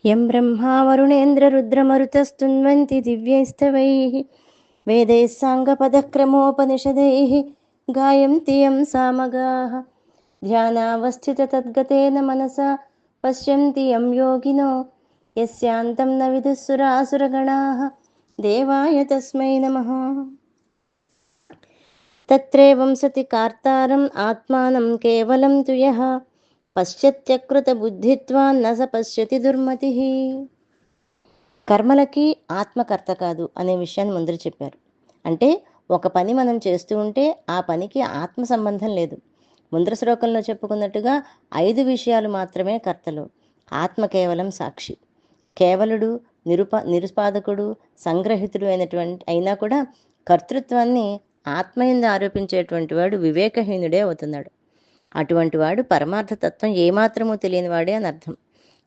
యం బ్రహ్మా వరుణేంద్ర రుద్రమరుతస్తున్వంతి దివ్యైస్తవైః వేదైः సాంగపదక్రమోపనిషదైః గాయంతి యం సామగాః ధ్యానావస్థితతద్గతేన మనసా పశ్యంతి యం యోగినో యస్యాంతం న విదుః సురాసురగణాః దేవాయ తస్మై నమః. తత్రేవం సతి కార్తారం ఆత్మానం కేవలం తు యః పశ్యత్యకృత బుద్ధిత్వాన్ న స పశ్యతి దుర్మతిః. కర్మలకి ఆత్మకర్త కాదు అనే విషయాన్ని ముందర చెప్పారు. అంటే ఒక పని మనం చేస్తూ ఉంటే ఆ పనికి ఆత్మ సంబంధం లేదు. ముందర శ్లోకంలో చెప్పుకున్నట్టుగా 5 విషయాలు మాత్రమే కర్తలు, ఆత్మ కేవలం సాక్షి. కేవలుడు, నిరుపాదకుడు, సంగ్రహితుడు అయినా కూడా కర్తృత్వాన్ని ఆత్మయందు ఆరోపించేటువంటి వాడు వివేకహీనుడే అవుతున్నాడు. అటువంటి వాడు పరమార్థతత్వం ఏమాత్రమూ తెలియని వాడే అని అర్థం.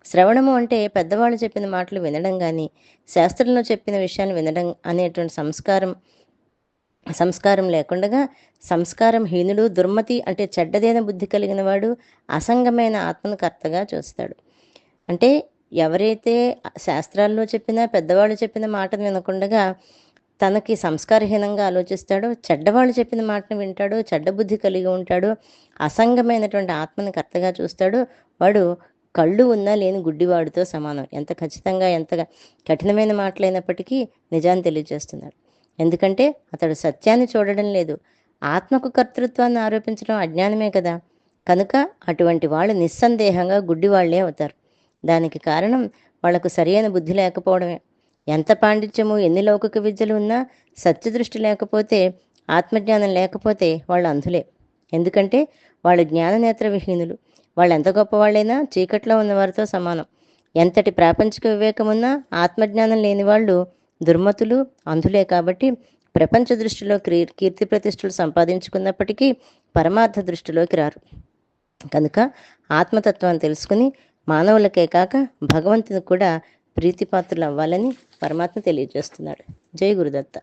శ్రవణము అంటే పెద్దవాళ్ళు చెప్పిన మాటలు వినడం కానీ, శాస్త్రంలో చెప్పిన విషయాన్ని వినడం అనేటువంటి సంస్కారం లేకుండా సంస్కారం హీనుడు, దుర్మతి అంటే చెడ్డదైన బుద్ధి కలిగిన వాడు అసంగమైన ఆత్మను కర్తగా చూస్తాడు. అంటే ఎవరైతే శాస్త్రాల్లో చెప్పినా పెద్దవాళ్ళు చెప్పిన మాటను వినకుండా తనకి సంస్కారహీనంగా ఆలోచిస్తాడో, చెడ్డవాళ్ళు చెప్పిన మాటను వింటాడో, చెడ్డ బుద్ధి కలిగి ఉంటాడో, అసంగమైనటువంటి ఆత్మని కర్తగా చూస్తాడో వాడు కళ్ళు ఉన్నా లేని గుడ్డివాడితో సమానం. ఎంత ఖచ్చితంగా ఎంత కఠినమైన మాటలైనప్పటికీ నిజాన్ని తెలియజేస్తున్నాడు. ఎందుకంటే అతడు సత్యాన్ని చూడడం లేదు. ఆత్మకు కర్తృత్వాన్ని ఆరోపించడం అజ్ఞానమే కదా. కనుక అటువంటి వాళ్ళు నిస్సందేహంగా గుడ్డివాళ్లే అవుతారు. దానికి కారణం వాళ్లకు సరైన బుద్ధి లేకపోవడమే. ఎంత పాండిత్యము, ఎన్ని లౌకిక విద్యలు ఉన్నా సత్యదృష్టి లేకపోతే, ఆత్మజ్ఞానం లేకపోతే వాళ్ళు అంధులే. ఎందుకంటే వాళ్ళు జ్ఞాననేత్ర విహీనులు. వాళ్ళు ఎంత గొప్పవాళ్ళైనా చీకట్లో ఉన్నవారితో సమానం. ఎంతటి ప్రాపంచిక వివేకం ఉన్నా ఆత్మజ్ఞానం లేని వాళ్ళు దుర్మతులు, అంధులే. కాబట్టి ప్రపంచ దృష్టిలో కీర్తి ప్రతిష్టలు సంపాదించుకున్నప్పటికీ పరమార్థ దృష్టిలోకి రారు. కనుక ఆత్మతత్వాన్ని తెలుసుకుని మానవులకే కాక భగవంతుని కూడా ప్రీతిపాత్రులు అవ్వాలని పరమాత్మ తెలియజేస్తున్నాడు. జై గురుదత్త.